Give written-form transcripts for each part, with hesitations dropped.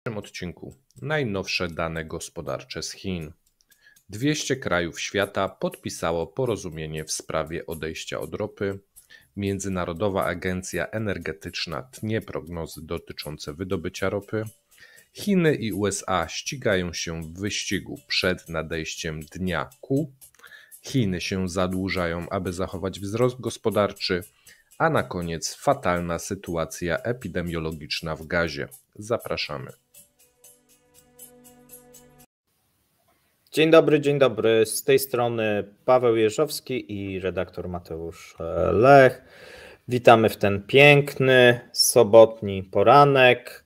W tym odcinku najnowsze dane gospodarcze z Chin. 200 krajów świata podpisało porozumienie w sprawie odejścia od ropy. Międzynarodowa Agencja Energetyczna tnie prognozy dotyczące wydobycia ropy. Chiny i USA ścigają się w wyścigu przed nadejściem dnia Q. Chiny się zadłużają, aby zachować wzrost gospodarczy, a na koniec fatalna sytuacja epidemiologiczna w gazie. Zapraszamy. Dzień dobry. Z tej strony Paweł Jeżowski i redaktor Mateusz Lech. Witamy w ten piękny, sobotni poranek.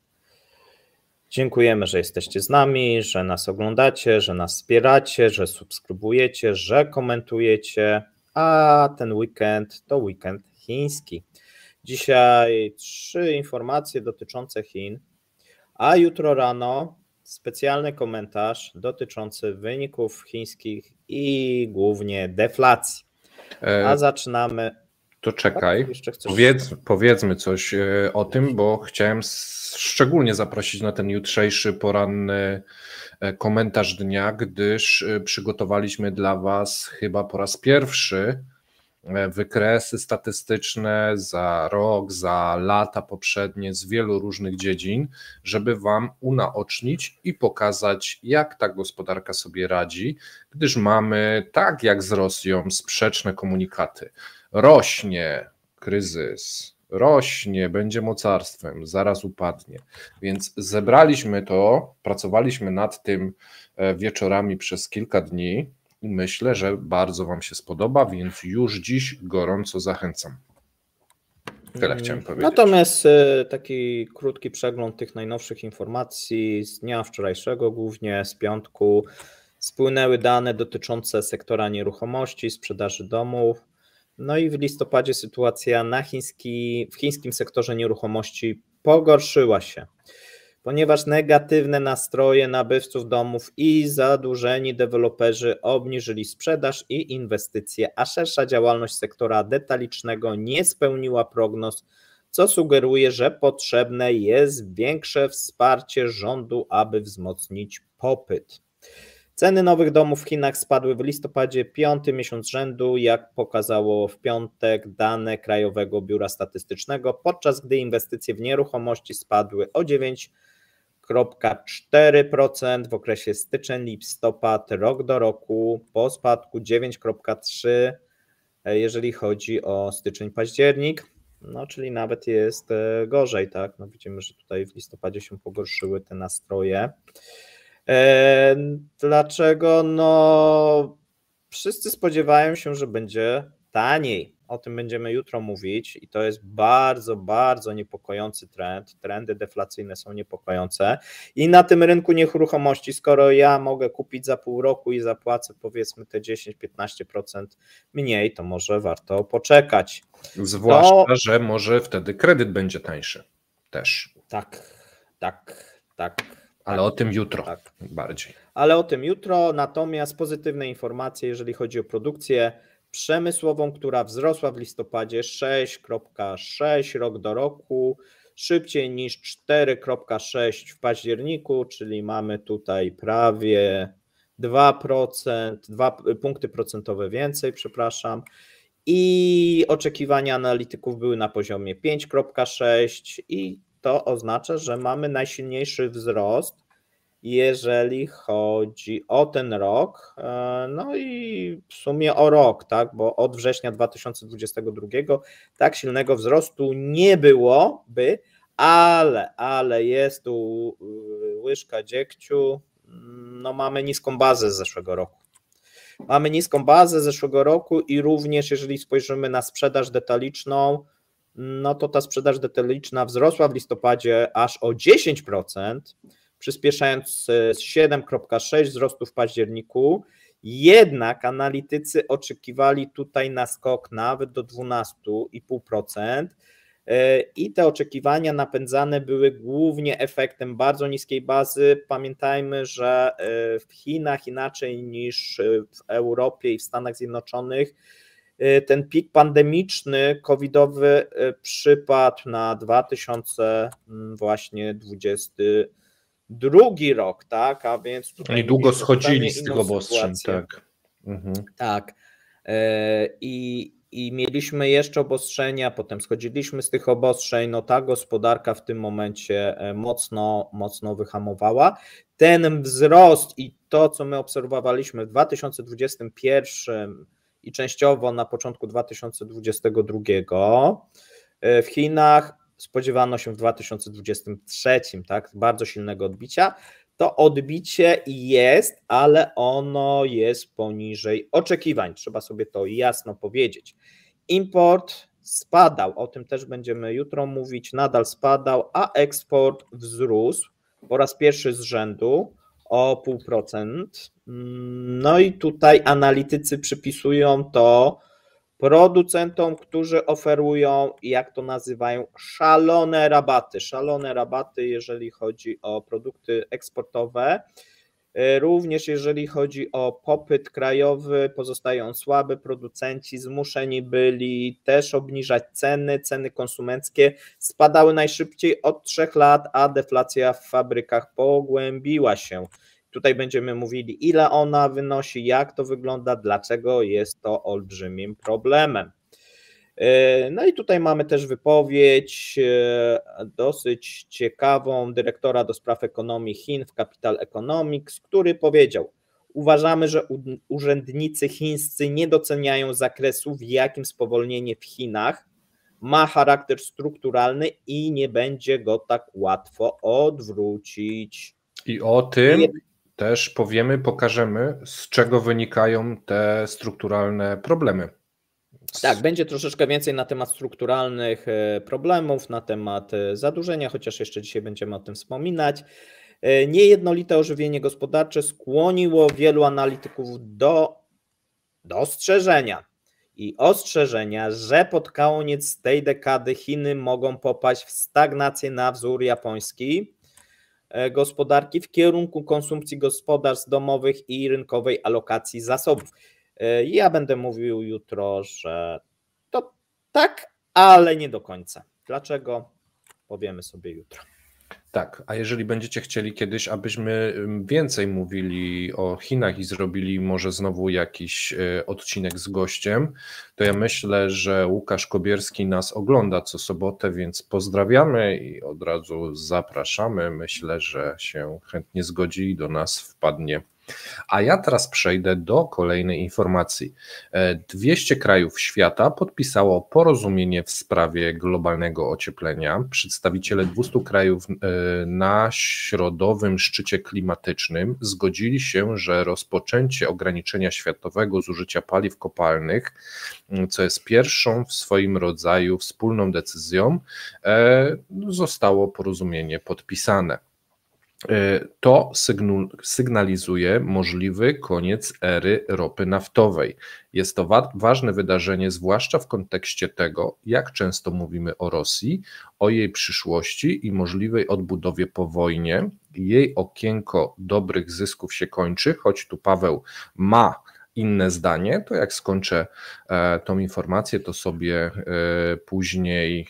Dziękujemy, że jesteście z nami, że nas oglądacie, że nas wspieracie, że subskrybujecie, że komentujecie, a ten weekend to weekend chiński. Dzisiaj 3 informacje dotyczące Chin, a jutro rano specjalny komentarz dotyczący wyników chińskich i głównie deflacji. A zaczynamy. To czekaj, powiedzmy coś o tym, bo chciałem szczególnie zaprosić na ten jutrzejszy poranny komentarz dnia, gdyż przygotowaliśmy dla Was chyba po raz pierwszy wykresy statystyczne za rok, za lata poprzednie z wielu różnych dziedzin, żeby Wam unaocznić i pokazać, jak ta gospodarka sobie radzi, gdyż mamy, tak jak z Rosją, sprzeczne komunikaty. Rośnie kryzys, rośnie, będzie mocarstwem, zaraz upadnie. Więc zebraliśmy to, pracowaliśmy nad tym wieczorami przez kilka dni i myślę, że bardzo Wam się spodoba, więc już dziś gorąco zachęcam. Tyle chciałem powiedzieć. Natomiast taki krótki przegląd tych najnowszych informacji z dnia wczorajszego, głównie z piątku, spłynęły dane dotyczące sektora nieruchomości, sprzedaży domów. No i w listopadzie sytuacja w chińskim sektorze nieruchomości pogorszyła się, ponieważ negatywne nastroje nabywców domów i zadłużeni deweloperzy obniżyli sprzedaż i inwestycje, a szersza działalność sektora detalicznego nie spełniła prognoz, co sugeruje, że potrzebne jest większe wsparcie rządu, aby wzmocnić popyt. Ceny nowych domów w Chinach spadły w listopadzie 5. miesiąc rzędu, jak pokazało w piątek dane Krajowego Biura Statystycznego, podczas gdy inwestycje w nieruchomości spadły o 9,4% w okresie styczeń-listopad rok do roku, po spadku 9,3% jeżeli chodzi o styczeń-październik, no czyli nawet jest gorzej, tak? No widzimy, że tutaj w listopadzie się pogorszyły te nastroje. Dlaczego? No wszyscy spodziewają się, że będzie taniej. O tym będziemy jutro mówić i to jest bardzo niepokojący trend. Trendy deflacyjne są niepokojące i na tym rynku nieruchomości, skoro ja mogę kupić za pół roku i zapłacę powiedzmy te 10-15% mniej, to może warto poczekać. Zwłaszcza, że może wtedy kredyt będzie tańszy też. Tak. Ale o tym jutro bardziej. Ale o tym jutro, natomiast pozytywne informacje, jeżeli chodzi o produkcję przemysłową, która wzrosła w listopadzie 6,6 rok do roku, szybciej niż 4,6 w październiku, czyli mamy tutaj prawie 2%, 2 punkty procentowe więcej, i oczekiwania analityków były na poziomie 5,6 i to oznacza, że mamy najsilniejszy wzrost, jeżeli chodzi o ten rok, no i w sumie o rok, tak, bo od września 2022 tak silnego wzrostu nie byłoby, ale jest tu łyżka dziegciu, no mamy niską bazę z zeszłego roku. I również jeżeli spojrzymy na sprzedaż detaliczną, no to ta sprzedaż detaliczna wzrosła w listopadzie aż o 10%, przyspieszając z 7,6 wzrostu w październiku, jednak analitycy oczekiwali tutaj na skok nawet do 12,5% i te oczekiwania napędzane były głównie efektem bardzo niskiej bazy. Pamiętajmy, że w Chinach inaczej niż w Europie i w Stanach Zjednoczonych ten pik pandemiczny, covidowy przypadł na 2020 drugi rok, tak, a więc tutaj oni długo schodzili z tych obostrzeń, tak. Tak. I mieliśmy jeszcze obostrzenia, potem schodziliśmy z tych obostrzeń, no ta gospodarka w tym momencie mocno wyhamowała. Ten wzrost i to, co my obserwowaliśmy w 2021 i częściowo na początku 2022 w Chinach, spodziewano się w 2023, tak, bardzo silnego odbicia. To odbicie jest, ale ono jest poniżej oczekiwań, trzeba sobie to jasno powiedzieć. Import spadał, o tym też będziemy jutro mówić, nadal spadał, a eksport wzrósł po raz pierwszy z rzędu o 0,5%. No i tutaj analitycy przypisują to producentom, którzy oferują, jak to nazywają, szalone rabaty, jeżeli chodzi o produkty eksportowe. Również jeżeli chodzi o popyt krajowy, pozostaje on słaby, producenci zmuszeni byli też obniżać ceny konsumenckie spadały najszybciej od 3 lat, a deflacja w fabrykach pogłębiła się. Tutaj będziemy mówili, ile ona wynosi, jak to wygląda, dlaczego jest to olbrzymim problemem. No i tutaj mamy też wypowiedź dosyć ciekawą dyrektora do spraw ekonomii Chin w Capital Economics, który powiedział: uważamy, że urzędnicy chińscy nie doceniają zakresu, w jakim spowolnienie w Chinach ma charakter strukturalny i nie będzie go tak łatwo odwrócić. I o tym też powiemy, pokażemy, z czego wynikają te strukturalne problemy. Tak, będzie troszeczkę więcej na temat strukturalnych problemów, na temat zadłużenia, chociaż jeszcze dzisiaj będziemy o tym wspominać. Niejednolite ożywienie gospodarcze skłoniło wielu analityków do ostrzeżenia, że pod koniec tej dekady Chiny mogą popaść w stagnację na wzór japoński gospodarki w kierunku konsumpcji gospodarstw domowych i rynkowej alokacji zasobów. Ja będę mówił jutro, że to tak, ale nie do końca. Dlaczego? Powiemy sobie jutro. Tak, a jeżeli będziecie chcieli kiedyś, abyśmy więcej mówili o Chinach i zrobili może znowu jakiś odcinek z gościem, to ja myślę, że Łukasz Kobierski nas ogląda co sobotę, więc pozdrawiamy i od razu zapraszamy. Myślę, że się chętnie zgodzi i do nas wpadnie. A ja teraz przejdę do kolejnej informacji. 200 krajów świata podpisało porozumienie w sprawie globalnego ocieplenia. Przedstawiciele 200 krajów na środowym szczycie klimatycznym zgodzili się, że rozpoczęcie ograniczenia światowego zużycia paliw kopalnych, co jest pierwszą w swoim rodzaju wspólną decyzją, zostało porozumienie podpisane. To sygnalizuje możliwy koniec ery ropy naftowej. Jest to ważne wydarzenie, zwłaszcza w kontekście tego, jak często mówimy o Rosji, o jej przyszłości i możliwej odbudowie po wojnie. Jej okienko dobrych zysków się kończy, choć tu Paweł ma inne zdanie, to jak skończę tą informację, to sobie później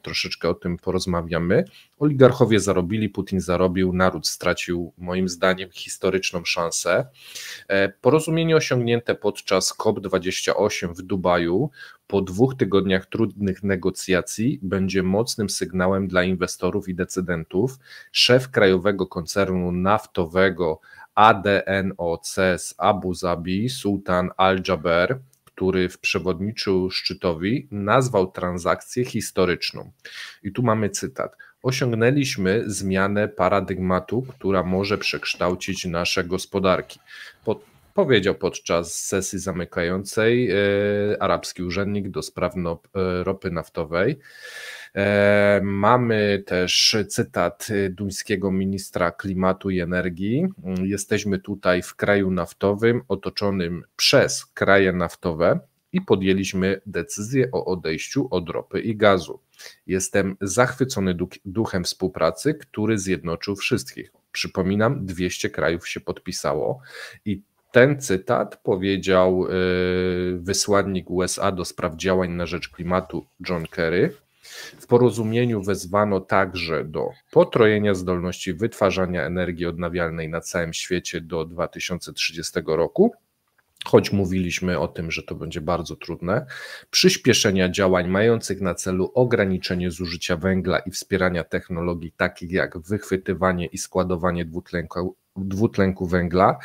troszeczkę o tym porozmawiamy. Oligarchowie zarobili, Putin zarobił, naród stracił moim zdaniem historyczną szansę. Porozumienie osiągnięte podczas COP28 w Dubaju po 2 tygodniach trudnych negocjacji będzie mocnym sygnałem dla inwestorów i decydentów. Szef krajowego koncernu naftowego ADNOC z Abu Zabi, Sultan Al-Jaber, który przewodniczył szczytowi, nazwał transakcję historyczną. I tu mamy cytat. Osiągnęliśmy zmianę paradygmatu, która może przekształcić nasze gospodarki. Powiedział podczas sesji zamykającej arabski urzędnik do spraw ropy naftowej. Mamy też cytat duńskiego ministra klimatu i energii. Jesteśmy tutaj w kraju naftowym, otoczonym przez kraje naftowe i podjęliśmy decyzję o odejściu od ropy i gazu. Jestem zachwycony duchem współpracy, który zjednoczył wszystkich. Przypominam, 200 krajów się podpisało i ten cytat powiedział wysłannik USA do spraw działań na rzecz klimatu John Kerry. W porozumieniu wezwano także do potrojenia zdolności wytwarzania energii odnawialnej na całym świecie do 2030 roku, choć mówiliśmy o tym, że to będzie bardzo trudne, przyspieszenia działań mających na celu ograniczenie zużycia węgla i wspierania technologii takich jak wychwytywanie i składowanie dwutlenku węgla,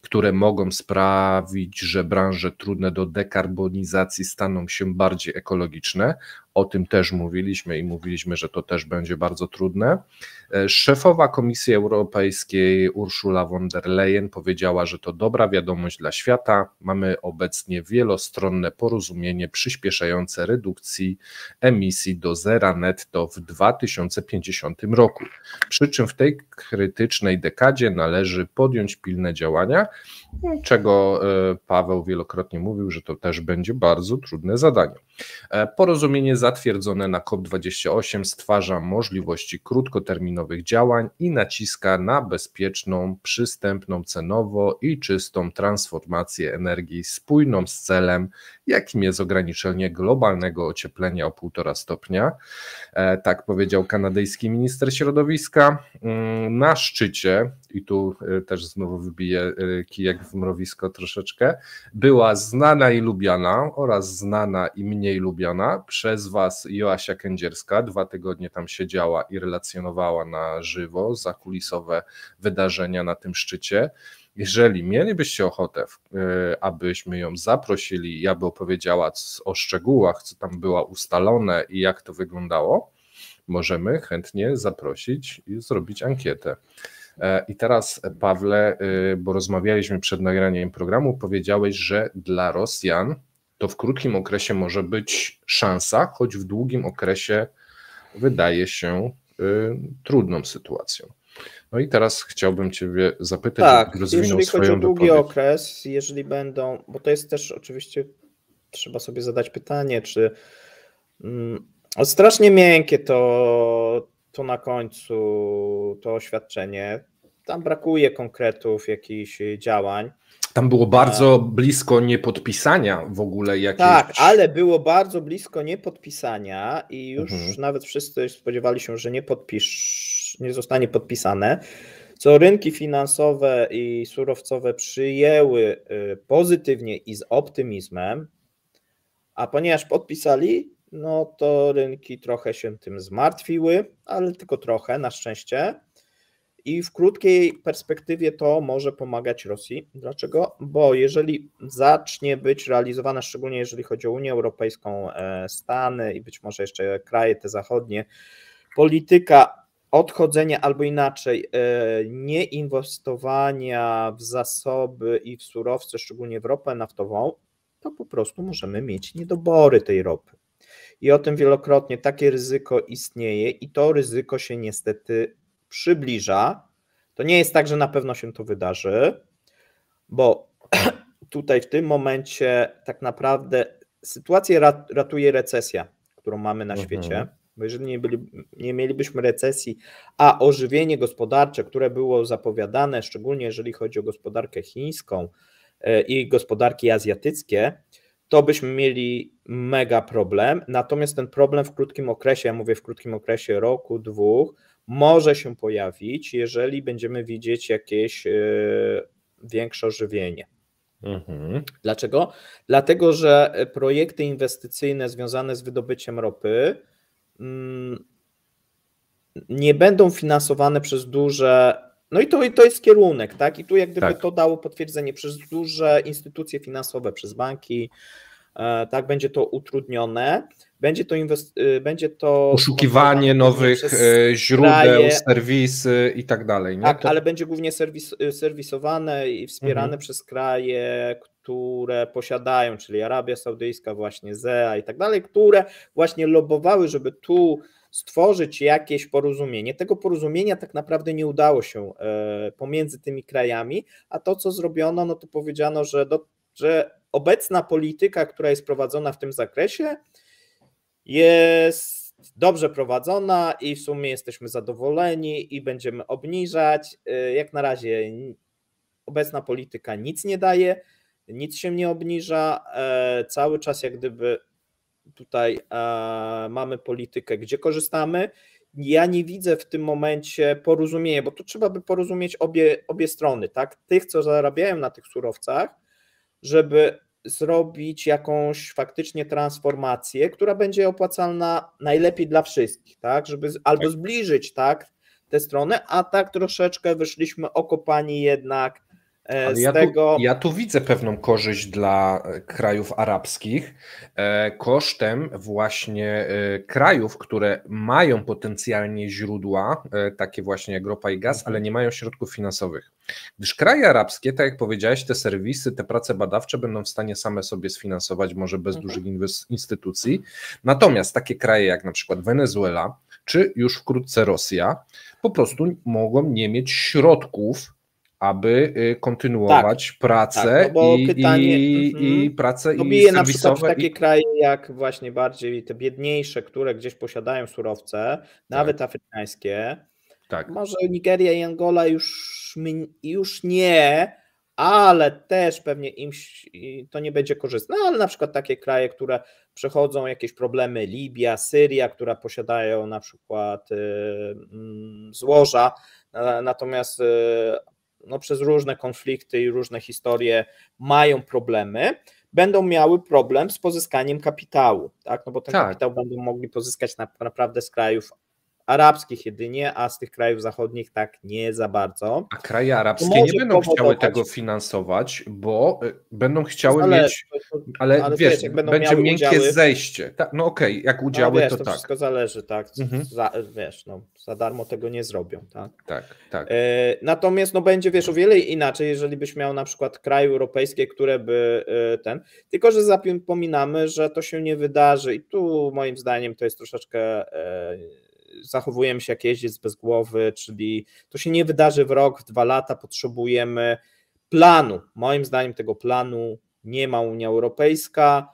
które mogą sprawić, że branże trudne do dekarbonizacji staną się bardziej ekologiczne. O tym też mówiliśmy i mówiliśmy, że to też będzie bardzo trudne. Szefowa Komisji Europejskiej Ursula von der Leyen powiedziała, że to dobra wiadomość dla świata. Mamy obecnie wielostronne porozumienie przyspieszające redukcji emisji do zera netto w 2050 roku. Przy czym w tej krytycznej dekadzie należy podjąć pilne działania, czego Paweł wielokrotnie mówił, że to też będzie bardzo trudne zadanie. Porozumienie zatwierdzone na COP28 stwarza możliwości krótkoterminowych działań i naciska na bezpieczną, przystępną cenowo i czystą transformację energii spójną z celem, jakim jest ograniczenie globalnego ocieplenia o 1,5 stopnia. Tak powiedział kanadyjski minister środowiska. Na szczycie, i tu też znowu wybiję kijek w mrowisko troszeczkę, była znana i lubiana oraz znana i mniej lubiana przez Was Joasia Kędzierska. 2 tygodnie tam siedziała i relacjonowała na żywo zakulisowe wydarzenia na tym szczycie. Jeżeli mielibyście ochotę, abyśmy ją zaprosili i aby opowiedziała o szczegółach, co tam było ustalone i jak to wyglądało, możemy chętnie zaprosić i zrobić ankietę. I teraz, Pawle, bo rozmawialiśmy przed nagraniem programu, powiedziałeś, że dla Rosjan to w krótkim okresie może być szansa, choć w długim okresie wydaje się trudną sytuacją. No i teraz chciałbym Ciebie zapytać, tak, jeżeli chodzi o długi okres, jeżeli będą, bo to jest też oczywiście, trzeba sobie zadać pytanie, czy strasznie miękkie to na końcu to oświadczenie, tam brakuje konkretów, jakichś działań. Tam było bardzo blisko niepodpisania w ogóle jakiejś... Tak, ale było bardzo blisko niepodpisania i już nawet wszyscy spodziewali się, że nie zostanie podpisane, co rynki finansowe i surowcowe przyjęły pozytywnie i z optymizmem, a ponieważ podpisali, no to rynki trochę się tym zmartwiły, ale tylko trochę, na szczęście. I w krótkiej perspektywie to może pomagać Rosji. Dlaczego? Bo jeżeli zacznie być realizowana, szczególnie jeżeli chodzi o Unię Europejską, Stany i być może jeszcze kraje te zachodnie, polityka odchodzenia albo inaczej nieinwestowania w zasoby i w surowce, szczególnie w ropę naftową, to po prostu możemy mieć niedobory tej ropy. I o tym wielokrotnie takie ryzyko istnieje i to ryzyko się niestety przybliża. To nie jest tak, że na pewno się to wydarzy, bo tutaj w tym momencie tak naprawdę sytuację ratuje recesja, którą mamy na świecie, bo jeżeli nie mielibyśmy recesji, a ożywienie gospodarcze, które było zapowiadane, szczególnie jeżeli chodzi o gospodarkę chińską i gospodarki azjatyckie, to byśmy mieli mega problem, natomiast ten problem w krótkim okresie, ja mówię w krótkim okresie roku, 2, może się pojawić, jeżeli będziemy widzieć jakieś większe ożywienie. Dlaczego? Dlatego, że projekty inwestycyjne związane z wydobyciem ropy nie będą finansowane przez duże, no i to jest kierunek, tak? I tu jak gdyby to dało potwierdzenie przez duże instytucje finansowe, przez banki, tak, będzie to utrudnione, będzie to poszukiwanie nowych źródeł, serwisy i tak dalej. Nie? Tak, ale będzie głównie serwisowane i wspierane przez kraje, które posiadają, czyli Arabia Saudyjska, właśnie ZEA i tak dalej, które właśnie lobbowały, żeby tu stworzyć jakieś porozumienie. Tego porozumienia tak naprawdę nie udało się pomiędzy tymi krajami, a to, co zrobiono, no to powiedziano, że obecna polityka, która jest prowadzona w tym zakresie, jest dobrze prowadzona i w sumie jesteśmy zadowoleni i będziemy obniżać. Jak na razie obecna polityka nic nie daje, nic się nie obniża, cały czas jak gdyby tutaj mamy politykę, gdzie korzystamy. Ja nie widzę w tym momencie porozumienia, bo tu trzeba by porozumieć obie strony, tak? Tych, co zarabiają na tych surowcach, żeby zrobić jakąś faktycznie transformację, która będzie opłacalna najlepiej dla wszystkich, tak? Żeby albo zbliżyć, tak, tę stronę, a tak troszeczkę wyszliśmy okopani jednak z tego. Ja tu widzę pewną korzyść dla krajów arabskich kosztem właśnie krajów, które mają potencjalnie źródła, takie właśnie jak ropa i gaz, ale nie mają środków finansowych. Gdyż kraje arabskie, tak jak powiedziałeś, te serwisy, te prace badawcze będą w stanie same sobie sfinansować, może bez dużych instytucji. Natomiast takie kraje jak na przykład Wenezuela, czy już wkrótce Rosja, po prostu mogą nie mieć środków, aby kontynuować pracę i pracę i serwisowe. Na przykład w takie kraje jak właśnie bardziej te biedniejsze, które gdzieś posiadają surowce, nawet afrykańskie, może Nigeria i Angola już nie, ale też pewnie im to nie będzie korzystne, ale na przykład takie kraje, które przechodzą jakieś problemy, Libia, Syria, które posiadają na przykład złoża, natomiast przez różne konflikty i różne historie mają problemy, będą miały problem z pozyskaniem kapitału, tak? No bo ten kapitał będą mogli pozyskać naprawdę z krajów arabskich jedynie, a z tych krajów zachodnich tak nie za bardzo. A kraje arabskie nie będą chciały tego finansować, bo będą chciały mieć, ale wiesz, będzie miękkie zejście. No okej, jak udziały, wiesz, to tak. To wszystko zależy, tak. Za darmo tego nie zrobią, tak. Tak. Natomiast będzie, wiesz, o wiele inaczej, jeżeli byś miał na przykład kraje europejskie, które by tylko że zapominamy, że to się nie wydarzy i tu moim zdaniem to jest troszeczkę zachowujemy się jak jeździec bez głowy, czyli to się nie wydarzy w rok, w 2 lata, potrzebujemy planu. Moim zdaniem tego planu nie ma Unia Europejska.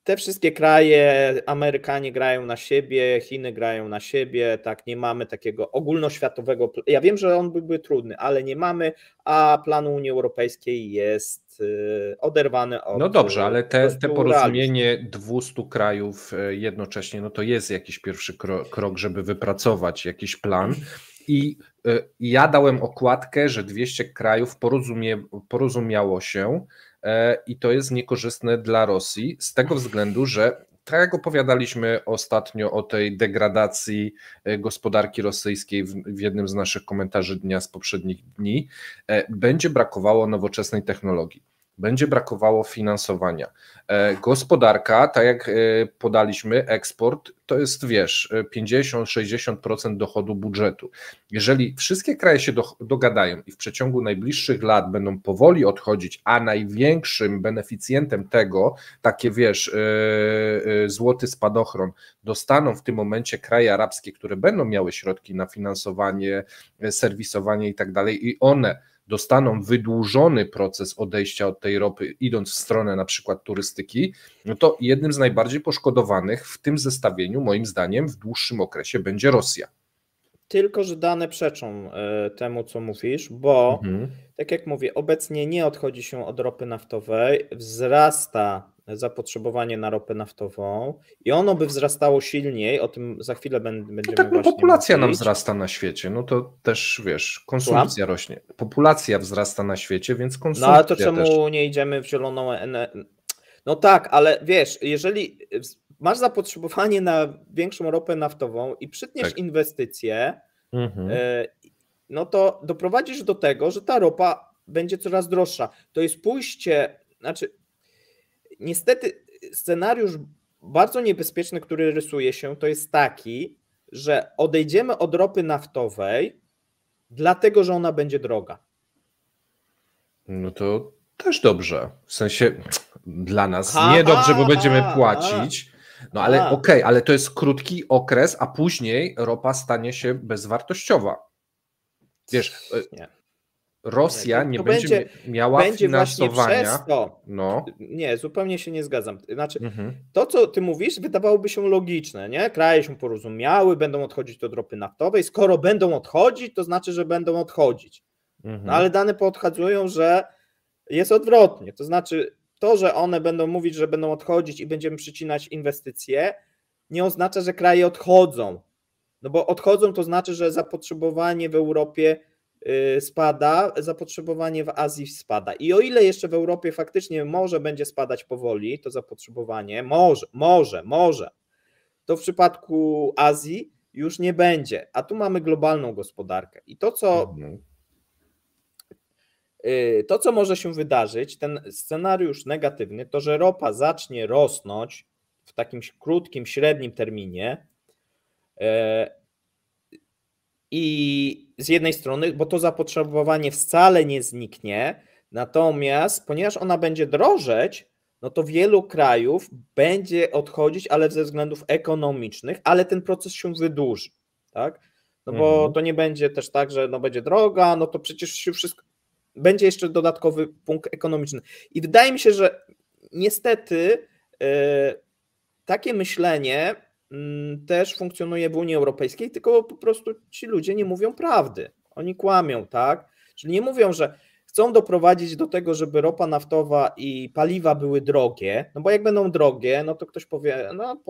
Te wszystkie kraje, Amerykanie grają na siebie, Chiny grają na siebie, tak, nie mamy takiego ogólnoświatowego, ja wiem, że on byłby trudny, ale nie mamy, a plan Unii Europejskiej jest oderwany od... No dobrze, ale te porozumienie 200 krajów jednocześnie, no to jest jakiś pierwszy krok, żeby wypracować jakiś plan. I ja dałem okładkę, że 200 krajów porozumiało się i to jest niekorzystne dla Rosji z tego względu, że tak jak opowiadaliśmy ostatnio o tej degradacji gospodarki rosyjskiej w jednym z naszych komentarzy dnia z poprzednich dni, będzie brakowało nowoczesnej technologii. Będzie brakowało finansowania. Gospodarka, tak jak podaliśmy, eksport to jest, wiesz, 50-60% dochodu budżetu. Jeżeli wszystkie kraje się dogadają i w przeciągu najbliższych lat będą powoli odchodzić, a największym beneficjentem tego, takie wiesz, złoty spadochron, dostaną w tym momencie kraje arabskie, które będą miały środki na finansowanie, serwisowanie i tak dalej i one dostaną wydłużony proces odejścia od tej ropy, idąc w stronę na przykład turystyki, no to jednym z najbardziej poszkodowanych w tym zestawieniu, moim zdaniem, w dłuższym okresie będzie Rosja. Tylko że dane przeczą temu, co mówisz, bo tak jak mówię, obecnie nie odchodzi się od ropy naftowej, wzrasta zapotrzebowanie na ropę naftową i ono by wzrastało silniej, o tym za chwilę będziemy właśnie populacja mówić. nam wzrasta na świecie, no to też wiesz, konsumpcja rośnie. Populacja wzrasta na świecie, więc konsumpcja ale to czemu też. nie idziemy w zieloną energię? No tak, ale wiesz, jeżeli masz zapotrzebowanie na większą ropę naftową i przytniesz inwestycje, no to doprowadzisz do tego, że ta ropa będzie coraz droższa. To jest pójście, niestety scenariusz bardzo niebezpieczny, który rysuje się, to jest taki, że odejdziemy od ropy naftowej, dlatego że ona będzie droga. No to też dobrze. W sensie dla nas niedobrze, bo będziemy płacić. No ale okej, ale to jest krótki okres, a później ropa stanie się bezwartościowa. Wiesz, Rosja nie będzie miała finansowania. Przez to. Nie, zupełnie się nie zgadzam. To, co ty mówisz, wydawałoby się logiczne, nie? Kraje się porozumiały, będą odchodzić od ropy naftowej. Skoro będą odchodzić, to znaczy, że będą odchodzić. No ale dane podkazują, że jest odwrotnie. To znaczy, to, że one będą mówić, że będą odchodzić i będziemy przycinać inwestycje, nie oznacza, że kraje odchodzą. No bo odchodzą to znaczy, że zapotrzebowanie w Europie spada, zapotrzebowanie w Azji spada. I o ile jeszcze w Europie faktycznie może będzie spadać powoli to zapotrzebowanie, może, to w przypadku Azji już nie będzie. A tu mamy globalną gospodarkę. I to, co może się wydarzyć, ten scenariusz negatywny, to że ropa zacznie rosnąć w takim krótkim, średnim terminie i z jednej strony, bo to zapotrzebowanie wcale nie zniknie, natomiast ponieważ ona będzie drożeć, no to wielu krajów będzie odchodzić, ale ze względów ekonomicznych, ale ten proces się wydłuży, tak? No bo to nie będzie też tak, że no będzie droga, no to przecież się wszystko, będzie jeszcze dodatkowy punkt ekonomiczny. I wydaje mi się, że niestety takie myślenie też funkcjonuje w Unii Europejskiej, tylko po prostu ci ludzie nie mówią prawdy. Oni kłamią, tak? Czyli nie mówią, że chcą doprowadzić do tego, żeby ropa naftowa i paliwa były drogie, no bo jak będą drogie, no to ktoś powie, no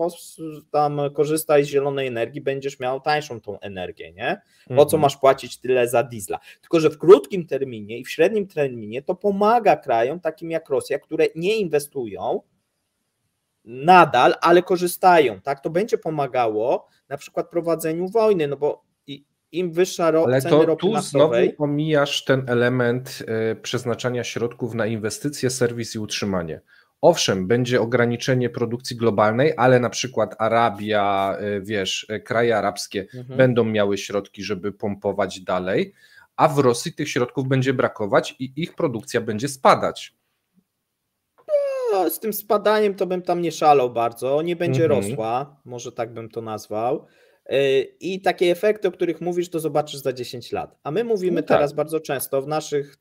tam korzystaj z zielonej energii, będziesz miał tańszą tą energię, nie? Po co masz płacić tyle za diesla? Tylko że w krótkim terminie i w średnim terminie to pomaga krajom takim jak Rosja, które nie inwestują nadal, ale korzystają, tak? To będzie pomagało na przykład prowadzeniu wojny, no bo im wyższa ceny ropy naftowej... znowu omijasz ten element przeznaczania środków na inwestycje, serwis i utrzymanie. Owszem, będzie ograniczenie produkcji globalnej, ale na przykład Arabia, kraje arabskie będą miały środki, żeby pompować dalej, a w Rosji tych środków będzie brakować i ich produkcja będzie spadać. No, z tym spadaniem to bym tam nie szalał bardzo, nie będzie rosła, może tak bym to nazwał. I takie efekty, o których mówisz, to zobaczysz za 10 lat. A my mówimy teraz bardzo często w naszych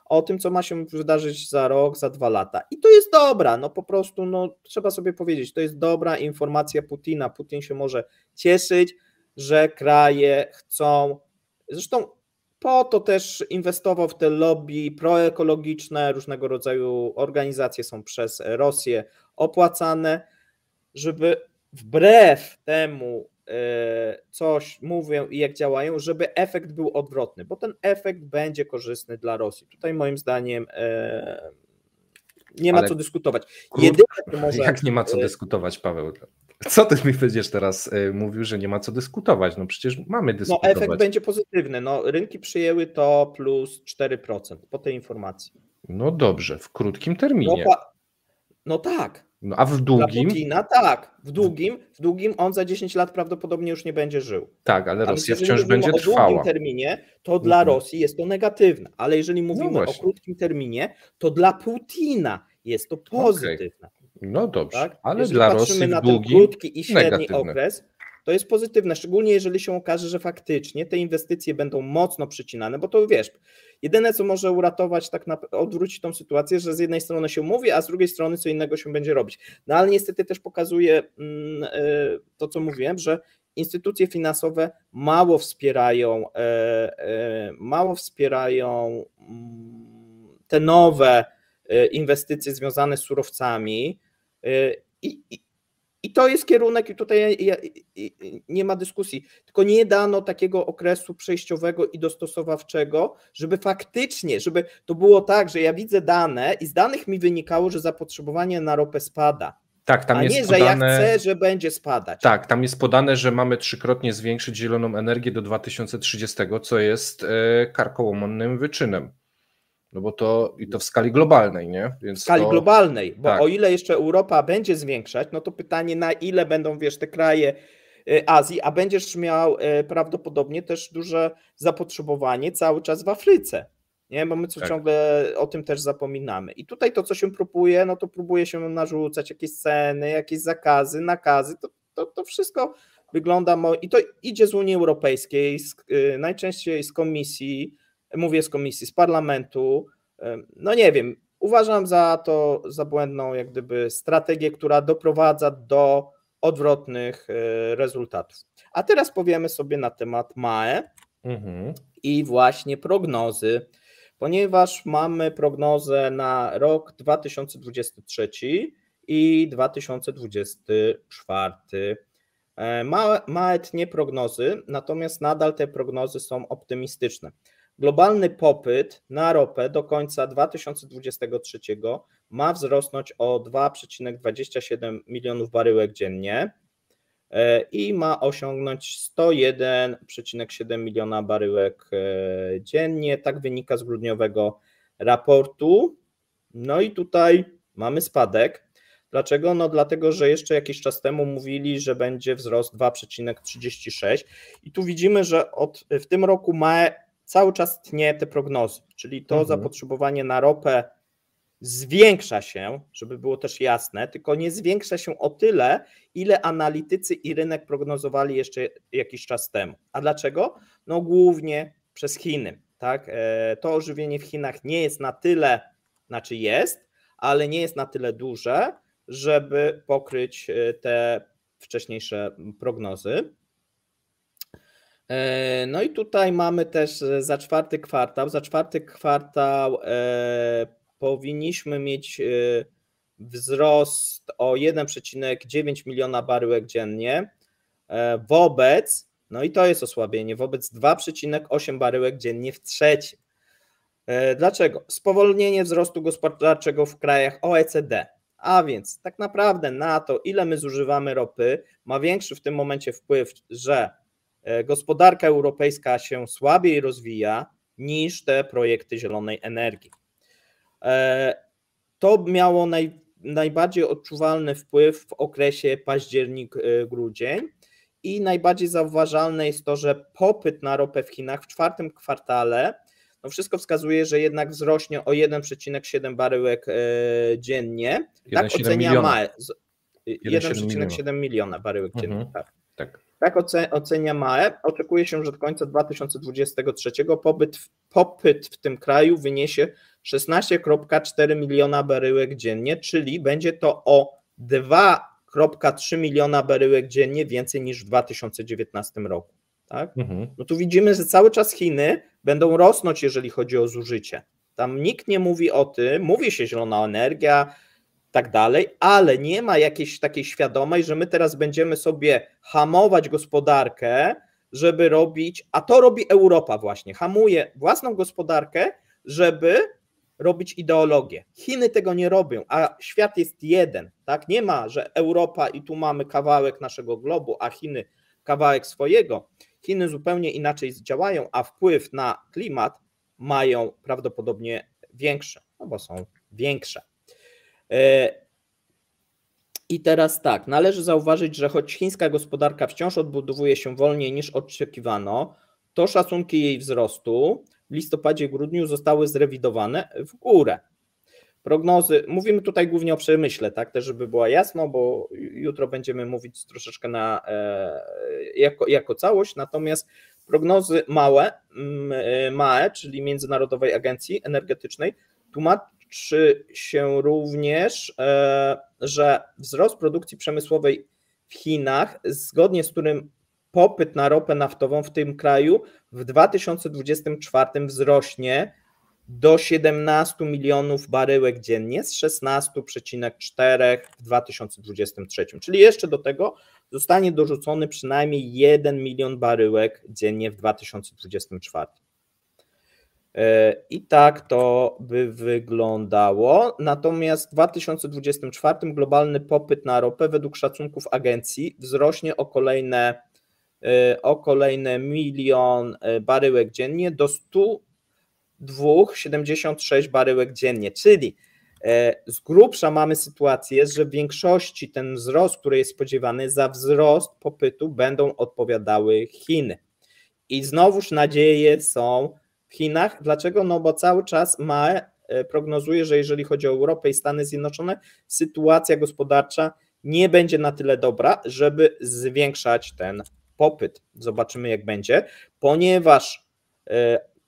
o tym, co ma się wydarzyć za rok, za 2 lata. I to jest dobra, no po prostu trzeba sobie powiedzieć, to jest dobra informacja Putina. Putin się może cieszyć, że kraje chcą, zresztą po to też inwestował w te lobby proekologiczne, różnego rodzaju organizacje są przez Rosję opłacane, żeby wbrew temu, coś mówią i jak działają, żeby efekt był odwrotny, bo ten efekt będzie korzystny dla Rosji. Tutaj moim zdaniem nie ma co dyskutować. Jak nie ma co dyskutować, Paweł? Co ty mi będziesz teraz mówił, że nie ma co dyskutować? No przecież mamy dyskutować. No efekt będzie pozytywny. No, rynki przyjęły to plus 4% po tej informacji. No dobrze, w krótkim terminie. No tak. No, a w długim? Dla Putina tak. W długim on za 10 lat prawdopodobnie już nie będzie żył. Tak, ale Rosja wciąż będzie trwała. W długim terminie to dla Rosji jest to negatywne, ale jeżeli mówimy o krótkim terminie, to dla Putina jest to pozytywne. No dobrze, tak? ale jeżeli dla patrzymy Rosji na w długim ten krótki i średni negatywne. okres, to jest pozytywne, szczególnie jeżeli się okaże, że faktycznie te inwestycje będą mocno przycinane, bo to wiesz, jedyne co może uratować, odwrócić tą sytuację, że z jednej strony się mówi, a z drugiej strony co innego się będzie robić. No ale niestety też pokazuje to, co mówiłem, że instytucje finansowe mało wspierają te nowe inwestycje związane z surowcami i to jest kierunek i tutaj nie ma dyskusji, tylko nie dano takiego okresu przejściowego i dostosowawczego, żeby faktycznie, żeby to było tak, że ja widzę dane i z danych mi wynikało, że zapotrzebowanie na ropę spada. Tak, tam a jest nie, podane, że ja chcę, że będzie spadać. Tak, tam jest podane, że mamy 3-krotnie zwiększyć zieloną energię do 2030, co jest karkołomnym wyczynem. No bo to w skali globalnej, nie? Więc w skali globalnej, bo tak. O ile jeszcze Europa będzie zwiększać, no to pytanie, na ile będą, te kraje Azji, a będziesz miał prawdopodobnie też duże zapotrzebowanie cały czas w Afryce, nie? Bo my ciągle o tym też zapominamy. I tutaj to, co się próbuje, no to próbuje się narzucać jakieś ceny, jakieś zakazy, nakazy, to wszystko wygląda, i to idzie z Unii Europejskiej, najczęściej z Komisji, z parlamentu, no nie wiem, uważam za błędną jak gdyby strategię, która doprowadza do odwrotnych rezultatów. A teraz powiemy sobie na temat MAE i właśnie prognozy. ponieważ mamy prognozę na rok 2023 i 2024. Małe tnie prognozy, natomiast nadal te prognozy są optymistyczne. Globalny popyt na ropę do końca 2023 ma wzrosnąć o 2,27 milionów baryłek dziennie i ma osiągnąć 101,7 miliona baryłek dziennie. Tak wynika z grudniowego raportu. No i tutaj mamy spadek. Dlaczego? No dlatego, że jeszcze jakiś czas temu mówili, że będzie wzrost 2,36 i tu widzimy, że w tym roku cały czas tnie te prognozy, czyli to zapotrzebowanie na ropę zwiększa się, żeby było też jasne, tylko nie zwiększa się o tyle, ile analitycy i rynek prognozowali jeszcze jakiś czas temu. A dlaczego? No głównie przez Chiny. Tak? To ożywienie w Chinach nie jest na tyle, znaczy jest, ale nie jest na tyle duże, żeby pokryć te wcześniejsze prognozy. No i tutaj mamy też za czwarty kwartał. Za czwarty kwartał powinniśmy mieć wzrost o 1,9 miliona baryłek dziennie wobec, no i to jest osłabienie, wobec 2,8 baryłek dziennie w trzecim. Dlaczego? Spowolnienie wzrostu gospodarczego w krajach OECD, a więc tak naprawdę na to, ile my zużywamy ropy, ma większy w tym momencie wpływ, że gospodarka europejska się słabiej rozwija niż te projekty zielonej energii. To miało najbardziej odczuwalny wpływ w okresie październik-grudzień i najbardziej zauważalne jest to, że popyt na ropę w Chinach w czwartym kwartale, no wszystko wskazuje, że jednak wzrośnie o 1,7 baryłek dziennie. Tak ocenia MAE. 1,7 miliona baryłek dziennie. Tak ocenia MAE. Oczekuje się, że do końca 2023 popyt w tym kraju wyniesie 16,4 miliona baryłek dziennie, czyli będzie to o 2,3 miliona baryłek dziennie więcej niż w 2019 roku. Tak? No tu widzimy, że cały czas Chiny będą rosnąć, jeżeli chodzi o zużycie. Tam nikt nie mówi o tym, mówi się zielona energia, tak dalej, ale nie ma jakiejś takiej świadomej, że my teraz będziemy sobie hamować gospodarkę, żeby robić, a to robi Europa właśnie, hamuje własną gospodarkę, żeby robić ideologię. Chiny tego nie robią, a świat jest jeden, tak? Nie ma, że Europa i tu mamy kawałek naszego globu, a Chiny kawałek swojego. Chiny zupełnie inaczej działają, a wpływ na klimat mają prawdopodobnie większy, no bo są większe. I teraz tak, należy zauważyć, że choć chińska gospodarka wciąż odbudowuje się wolniej niż oczekiwano, to szacunki jej wzrostu w listopadzie i grudniu zostały zrewidowane w górę. Prognozy, mówimy tutaj głównie o przemyśle, tak, też żeby była jasno, bo jutro będziemy mówić troszeczkę jako całość, natomiast prognozy MAE, czyli Międzynarodowej Agencji Energetycznej, tłumaczy się również, że wzrost produkcji przemysłowej w Chinach, zgodnie z którym popyt na ropę naftową w tym kraju w 2024 wzrośnie do 17 milionów baryłek dziennie z 16,4 w 2023. Czyli jeszcze do tego zostanie dorzucony przynajmniej 1 milion baryłek dziennie w 2024. I tak to by wyglądało. Natomiast w 2024 globalny popyt na ropę według szacunków agencji wzrośnie o kolejne milion baryłek dziennie do 102,76 baryłek dziennie, czyli z grubsza mamy sytuację, że w większości ten wzrost, który jest spodziewany, za wzrost popytu będą odpowiadały Chiny. I znowuż nadzieje są w Chinach. Dlaczego? No bo cały czas MAE prognozuje, że jeżeli chodzi o Europę i Stany Zjednoczone, sytuacja gospodarcza nie będzie na tyle dobra, żeby zwiększać ten popyt. Zobaczymy, jak będzie, ponieważ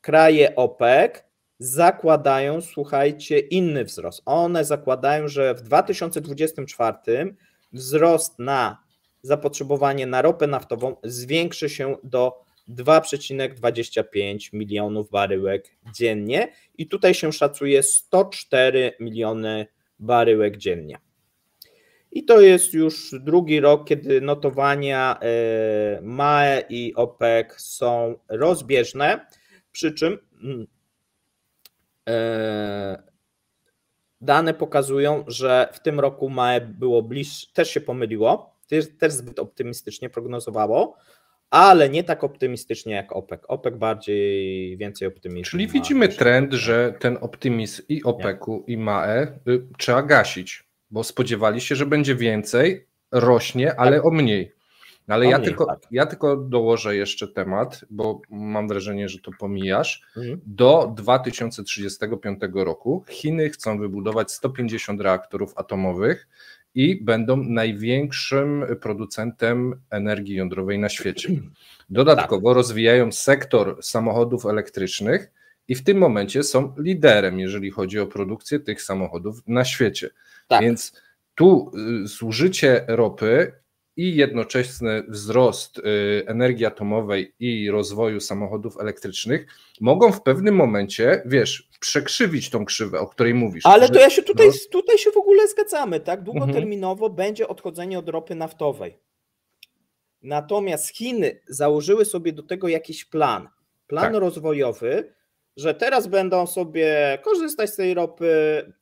kraje OPEC zakładają, słuchajcie, inny wzrost. One zakładają, że w 2024 wzrost na zapotrzebowanie na ropę naftową zwiększy się do 2,25 milionów baryłek dziennie i tutaj się szacuje 104 miliony baryłek dziennie. I to jest już drugi rok, kiedy notowania MAE i OPEC są rozbieżne, przy czym dane pokazują, że w tym roku MAE było bliższe, też się pomyliło, też zbyt optymistycznie prognozowało, ale nie tak optymistycznie jak OPEC. OPEC więcej optymizmu. Czyli widzimy trend, że ten optymizm i OPEC-u i MAE trzeba gasić, bo spodziewali się, że będzie więcej, rośnie, ale tak. o mniej. Ale ja tylko dołożę jeszcze temat, bo mam wrażenie, że to pomijasz. Do 2035 roku Chiny chcą wybudować 150 reaktorów atomowych i będą największym producentem energii jądrowej na świecie. Dodatkowo rozwijają sektor samochodów elektrycznych i w tym momencie są liderem, jeżeli chodzi o produkcję tych samochodów na świecie. Więc tu zużycie ropy i jednoczesny wzrost energii atomowej i rozwoju samochodów elektrycznych mogą w pewnym momencie, przekrzywić tą krzywę, o której mówisz. Ale to ja się tutaj się w ogóle zgadzamy, tak? Długoterminowo będzie odchodzenie od ropy naftowej. Natomiast Chiny założyły sobie do tego jakiś plan rozwojowy, że teraz będą sobie korzystać z tej ropy.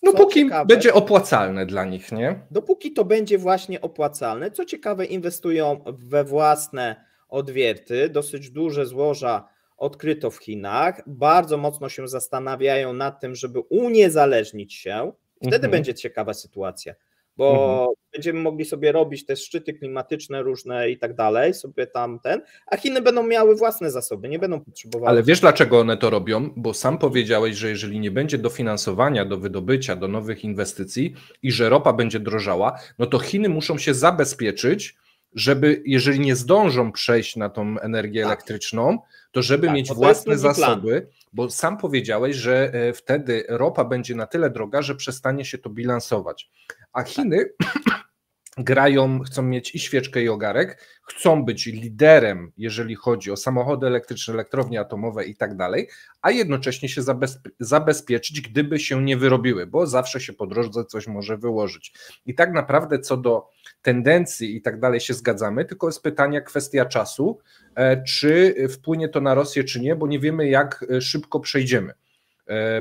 Dopóki będzie opłacalne dla nich, nie? Dopóki to będzie właśnie opłacalne. Co ciekawe, inwestują we własne odwierty, dosyć duże złoża odkryto w Chinach, bardzo mocno się zastanawiają nad tym, żeby uniezależnić się. Wtedy będzie ciekawa sytuacja, bo będziemy mogli sobie robić te szczyty klimatyczne różne i tak dalej, sobie a Chiny będą miały własne zasoby, nie będą potrzebowały. Ale wiesz, dlaczego one to robią? Bo sam powiedziałeś, że jeżeli nie będzie dofinansowania do wydobycia, do nowych inwestycji i że ropa będzie drożała, no to Chiny muszą się zabezpieczyć, żeby, jeżeli nie zdążą przejść na tą energię elektryczną, to żeby mieć własne zasoby, bo sam powiedziałeś, że wtedy ropa będzie na tyle droga, że przestanie się to bilansować. A Chiny chcą mieć i świeczkę, i ogarek, chcą być liderem, jeżeli chodzi o samochody elektryczne, elektrownie atomowe i tak dalej, a jednocześnie się zabezpieczyć, gdyby się nie wyrobiły, bo zawsze się po drodze coś może wyłożyć. I tak naprawdę co do tendencji i tak dalej się zgadzamy, tylko jest pytanie, kwestia czasu, czy wpłynie to na Rosję, czy nie, bo nie wiemy, jak szybko przejdziemy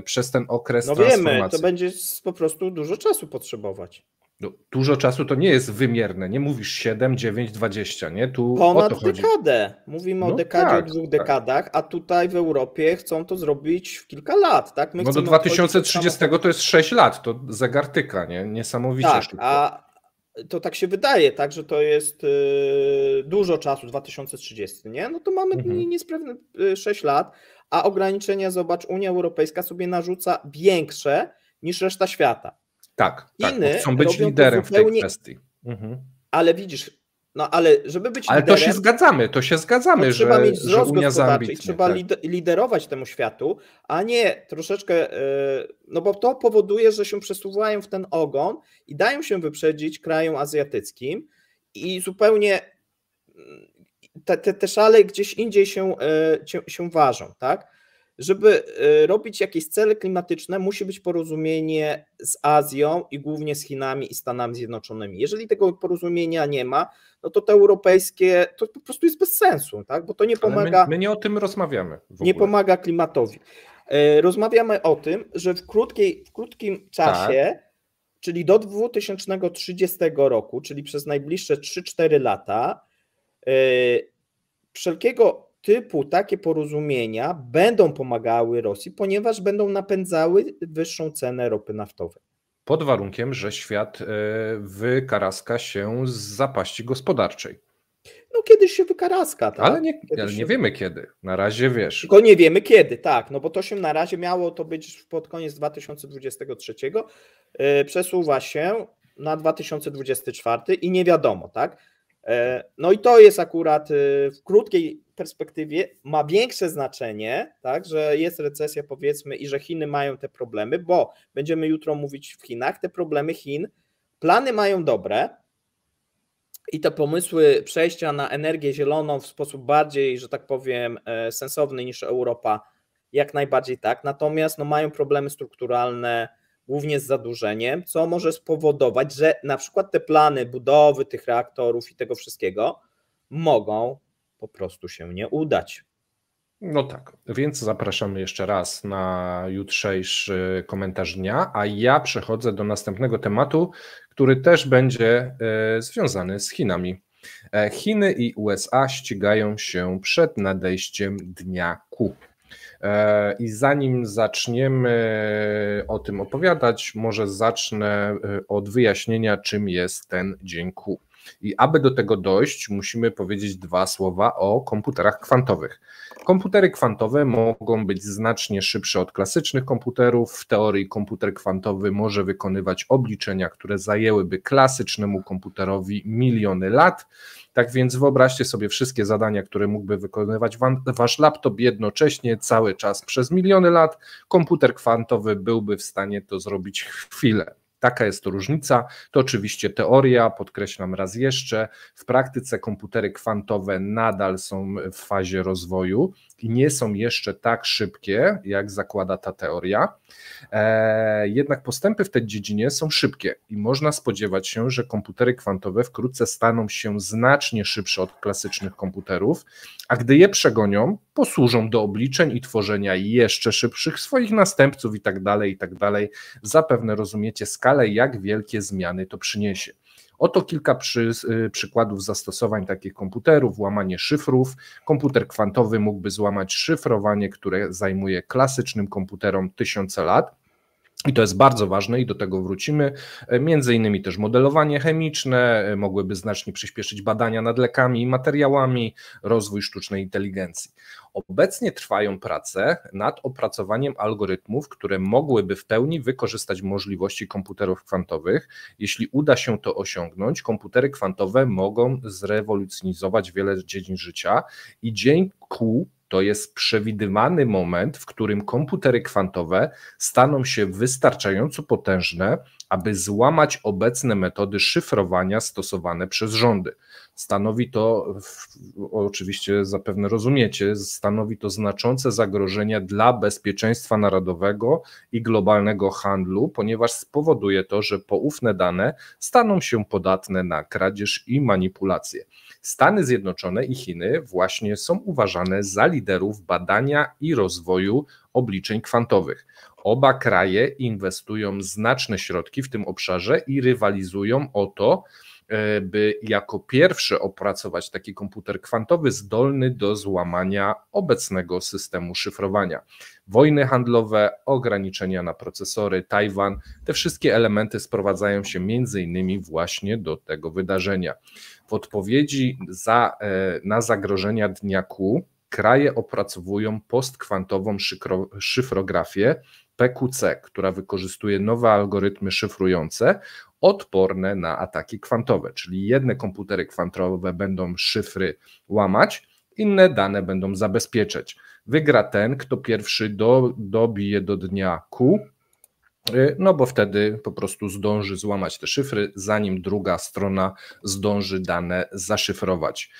przez ten okres transformacji. Wiemy, to będzie po prostu dużo czasu potrzebować. No, dużo czasu to nie jest wymierne, nie mówisz 7, 9, 20, nie? Tu ponad o to chodzi. Dekadę. Mówimy o dekadzie, o 2 dekadach, a tutaj w Europie chcą to zrobić w kilka lat, tak? Do 2030 to jest 6 lat, to zegar tyka, nie? Niesamowicie szybko. A to tak się wydaje, tak, że to jest dużo czasu, 2030, nie? No to mamy niesprawne 6 lat, a ograniczenia, zobacz, Unia Europejska sobie narzuca większe niż reszta świata. Tak, chcą być liderem w tej kwestii. Ale widzisz, ale żeby być liderem... Ale to się zgadzamy, że trzeba mieć wzrost Unia gospodarczy i trzeba liderować temu światu, a nie troszeczkę, bo to powoduje, że się przesuwają w ten ogon i dają się wyprzedzić krajom azjatyckim i zupełnie te szale gdzieś indziej się ważą, tak? Żeby robić jakieś cele klimatyczne, musi być porozumienie z Azją i głównie z Chinami i Stanami Zjednoczonymi. Jeżeli tego porozumienia nie ma, no to te europejskie to po prostu jest bez sensu, tak? Bo to nie pomaga. My nie o tym rozmawiamy. Nie pomaga klimatowi. Rozmawiamy o tym, że w krótkim czasie, czyli do 2030 roku, czyli przez najbliższe 3-4 lata, wszelkiego typu takie porozumienia będą pomagały Rosji, ponieważ będą napędzały wyższą cenę ropy naftowej. Pod warunkiem, że świat wykaraska się z zapaści gospodarczej. No kiedyś się wykaraska, tak? Ale nie wiemy kiedy. Na razie wiesz. Tylko nie wiemy kiedy, tak. No bo to się na razie miało to być pod koniec 2023. Przesuwa się na 2024 i nie wiadomo, tak? No i to jest akurat w krótkiej perspektywie ma większe znaczenie, tak, że jest recesja, powiedzmy, i że Chiny mają te problemy, bo będziemy jutro mówić w Chinach, te problemy Chin, plany mają dobre, i te pomysły przejścia na energię zieloną w sposób bardziej, że tak powiem, sensowny niż Europa, jak najbardziej tak, natomiast no, mają problemy strukturalne, głównie z zadłużeniem, co może spowodować, że na przykład te plany budowy tych reaktorów i tego wszystkiego mogą po prostu się nie udać. No tak, więc zapraszamy jeszcze raz na jutrzejszy komentarz dnia, a ja przechodzę do następnego tematu, który też będzie związany z Chinami. Chiny i USA ścigają się przed nadejściem dnia Q. I zanim zaczniemy o tym opowiadać, może zacznę od wyjaśnienia, czym jest ten dzień Q. I aby do tego dojść, musimy powiedzieć dwa słowa o komputerach kwantowych. Komputery kwantowe mogą być znacznie szybsze od klasycznych komputerów. W teorii komputer kwantowy może wykonywać obliczenia, które zajęłyby klasycznemu komputerowi miliony lat. Tak więc wyobraźcie sobie wszystkie zadania, które mógłby wykonywać wasz laptop jednocześnie cały czas przez miliony lat. Komputer kwantowy byłby w stanie to zrobić w chwilę. Taka jest to różnica. To oczywiście teoria, podkreślam raz jeszcze. W praktyce komputery kwantowe nadal są w fazie rozwoju i nie są jeszcze tak szybkie, jak zakłada ta teoria. Jednak postępy w tej dziedzinie są szybkie i można spodziewać się, że komputery kwantowe wkrótce staną się znacznie szybsze od klasycznych komputerów, a gdy je przegonią, posłużą do obliczeń i tworzenia jeszcze szybszych swoich następców i tak dalej. Zapewne rozumiecie skalę, jak wielkie zmiany to przyniesie. Oto kilka przykładów zastosowań takich komputerów. Łamanie szyfrów. Komputer kwantowy mógłby złamać szyfrowanie, które zajmuje klasycznym komputerom tysiące lat. I to jest bardzo ważne i do tego wrócimy. Między innymi też modelowanie chemiczne, mogłyby znacznie przyspieszyć badania nad lekami i materiałami, rozwój sztucznej inteligencji. Obecnie trwają prace nad opracowaniem algorytmów, które mogłyby w pełni wykorzystać możliwości komputerów kwantowych. Jeśli uda się to osiągnąć, komputery kwantowe mogą zrewolucjonizować wiele dziedzin życia i dzień Q to jest przewidywany moment, w którym komputery kwantowe staną się wystarczająco potężne, aby złamać obecne metody szyfrowania stosowane przez rządy. Stanowi to, oczywiście zapewne rozumiecie, stanowi to znaczące zagrożenie dla bezpieczeństwa narodowego i globalnego handlu, ponieważ spowoduje to, że poufne dane staną się podatne na kradzież i manipulacje. Stany Zjednoczone i Chiny właśnie są uważane za liderów badania i rozwoju obliczeń kwantowych. Oba kraje inwestują znaczne środki w tym obszarze i rywalizują o to, by jako pierwsze opracować taki komputer kwantowy zdolny do złamania obecnego systemu szyfrowania. Wojny handlowe, ograniczenia na procesory, Tajwan, te wszystkie elementy sprowadzają się między innymi właśnie do tego wydarzenia. W odpowiedzi na zagrożenia dnia Q kraje opracowują postkwantową szyfrografię PQC, która wykorzystuje nowe algorytmy szyfrujące odporne na ataki kwantowe, czyli jedne komputery kwantowe będą szyfry łamać, inne dane będą zabezpieczać. Wygra ten, kto pierwszy dobije do dnia Q, no bo wtedy po prostu zdąży złamać te szyfry, zanim druga strona zdąży dane zaszyfrować.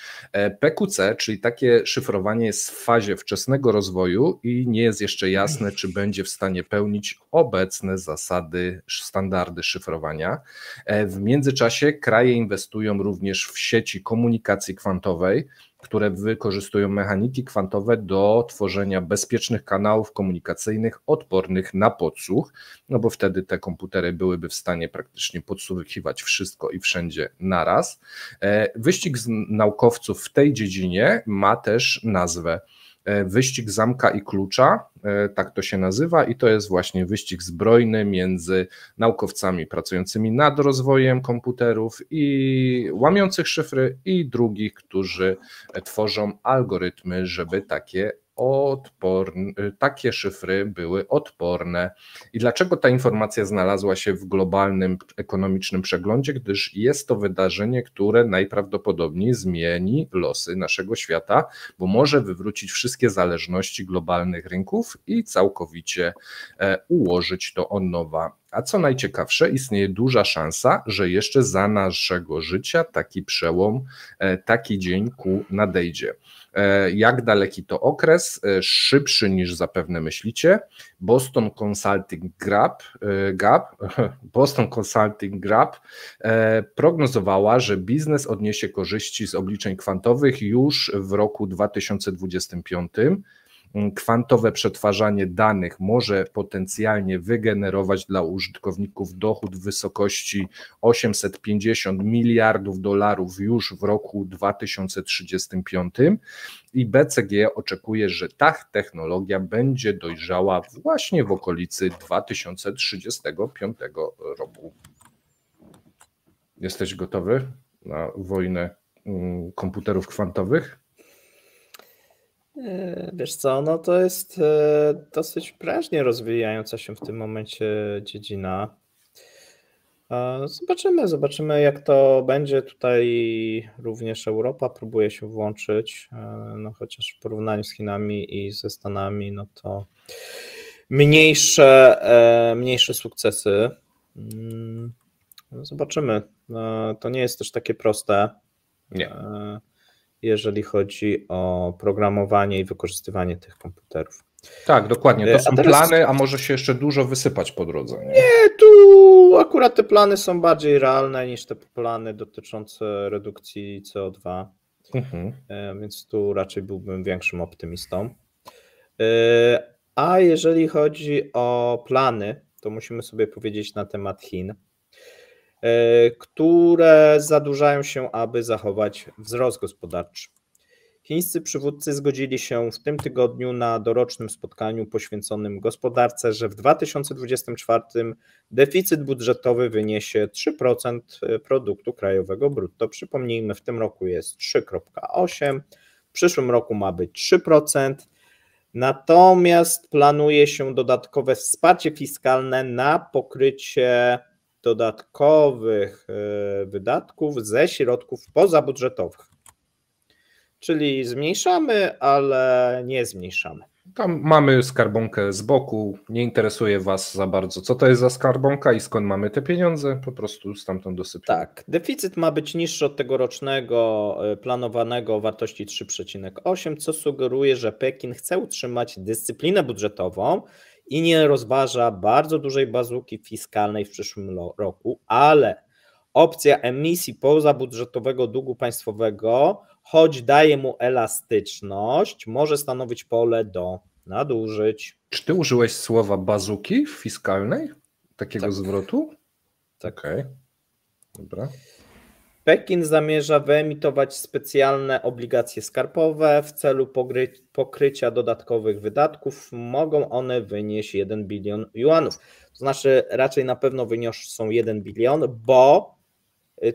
PQC, czyli takie szyfrowanie, jest w fazie wczesnego rozwoju i nie jest jeszcze jasne, czy będzie w stanie pełnić obecne zasady, standardy szyfrowania. W międzyczasie kraje inwestują również w sieci komunikacji kwantowej, które wykorzystują mechaniki kwantowe do tworzenia bezpiecznych kanałów komunikacyjnych odpornych na podsłuch, no bo wtedy te komputery byłyby w stanie praktycznie podsłuchiwać wszystko i wszędzie naraz. Wyścig naukowców w tej dziedzinie ma też nazwę wyścig zamka i klucza, tak to się nazywa, i to jest właśnie wyścig zbrojny między naukowcami pracującymi nad rozwojem komputerów i łamiących szyfry i drugich, którzy tworzą algorytmy, żeby takie szyfry były odporne. I dlaczego ta informacja znalazła się w globalnym ekonomicznym przeglądzie? Gdyż jest to wydarzenie, które najprawdopodobniej zmieni losy naszego świata, bo może wywrócić wszystkie zależności globalnych rynków i całkowicie ułożyć to od nowa. A co najciekawsze, istnieje duża szansa, że jeszcze za naszego życia taki przełom, taki dzień nadejdzie. Jak daleki to okres? Szybszy niż zapewne myślicie. Boston Consulting Group prognozowała, że biznes odniesie korzyści z obliczeń kwantowych już w roku 2025. Kwantowe przetwarzanie danych może potencjalnie wygenerować dla użytkowników dochód w wysokości 850 miliardów dolarów już w roku 2035 i BCG oczekuje, że ta technologia będzie dojrzała właśnie w okolicy 2035 roku. Jesteś gotowy na wojnę komputerów kwantowych? Wiesz co, no to jest dosyć prężnie rozwijająca się w tym momencie dziedzina. Zobaczymy jak to będzie. Tutaj również Europa próbuje się włączyć, no chociaż w porównaniu z Chinami i ze Stanami, no to mniejsze sukcesy. Zobaczymy. To nie jest też takie proste. Nie. Jeżeli chodzi o programowanie i wykorzystywanie tych komputerów. Tak, dokładnie. To są plany, a może się jeszcze dużo wysypać po drodze. Nie, tu akurat te plany są bardziej realne niż te plany dotyczące redukcji CO2, więc tu raczej byłbym większym optymistą. A jeżeli chodzi o plany, to musimy sobie powiedzieć na temat Chin, które zadłużają się, aby zachować wzrost gospodarczy. Chińscy przywódcy zgodzili się w tym tygodniu na dorocznym spotkaniu poświęconym gospodarce, że w 2024 deficyt budżetowy wyniesie 3% produktu krajowego brutto. Przypomnijmy, w tym roku jest 3,8%, w przyszłym roku ma być 3%. Natomiast planuje się dodatkowe wsparcie fiskalne na pokrycie dodatkowych wydatków ze środków pozabudżetowych. Czyli zmniejszamy, ale nie zmniejszamy. Tam mamy skarbonkę z boku, nie interesuje Was za bardzo, co to jest za skarbonka i skąd mamy te pieniądze, po prostu stamtąd dosypiamy. Tak, deficyt ma być niższy od tegorocznego planowanego o wartości 3,8, co sugeruje, że Pekin chce utrzymać dyscyplinę budżetową i nie rozważa bardzo dużej bazuki fiskalnej w przyszłym roku, ale opcja emisji pozabudżetowego długu państwowego, choć daje mu elastyczność, może stanowić pole do nadużyć. Czy ty użyłeś słowa bazuki fiskalnej? Takiego zwrotu? Tak. Okej. Dobra. Pekin zamierza wyemitować specjalne obligacje skarbowe w celu pokrycia dodatkowych wydatków. Mogą one wynieść 1 bilion juanów. To znaczy raczej na pewno wyniosą 1 bilion, bo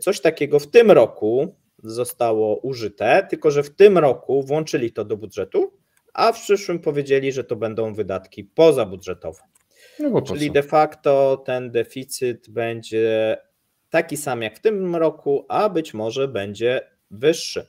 coś takiego w tym roku zostało użyte, tylko że w tym roku włączyli to do budżetu, a w przyszłym powiedzieli, że to będą wydatki pozabudżetowe. No czyli de facto ten deficyt będzie taki sam jak w tym roku, a być może będzie wyższy.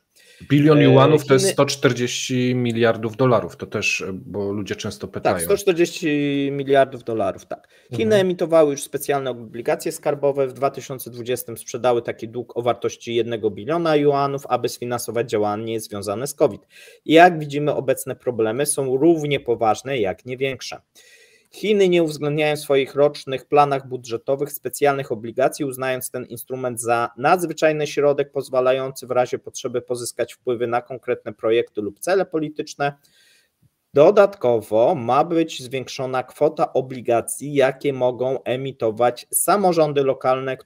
Bilion juanów to jest 140 miliardów dolarów, to też, bo ludzie często pytają. Tak, 140 miliardów dolarów, tak. Chiny emitowały już specjalne obligacje skarbowe, w 2020 sprzedały taki dług o wartości 1 biliona juanów, aby sfinansować działanie związane z COVID. I jak widzimy, obecne problemy są równie poważne, jak nie większe. Chiny nie uwzględniają w swoich rocznych planach budżetowych specjalnych obligacji, uznając ten instrument za nadzwyczajny środek pozwalający w razie potrzeby pozyskać wpływy na konkretne projekty lub cele polityczne. Dodatkowo ma być zwiększona kwota obligacji, jakie mogą emitować samorządy lokalne,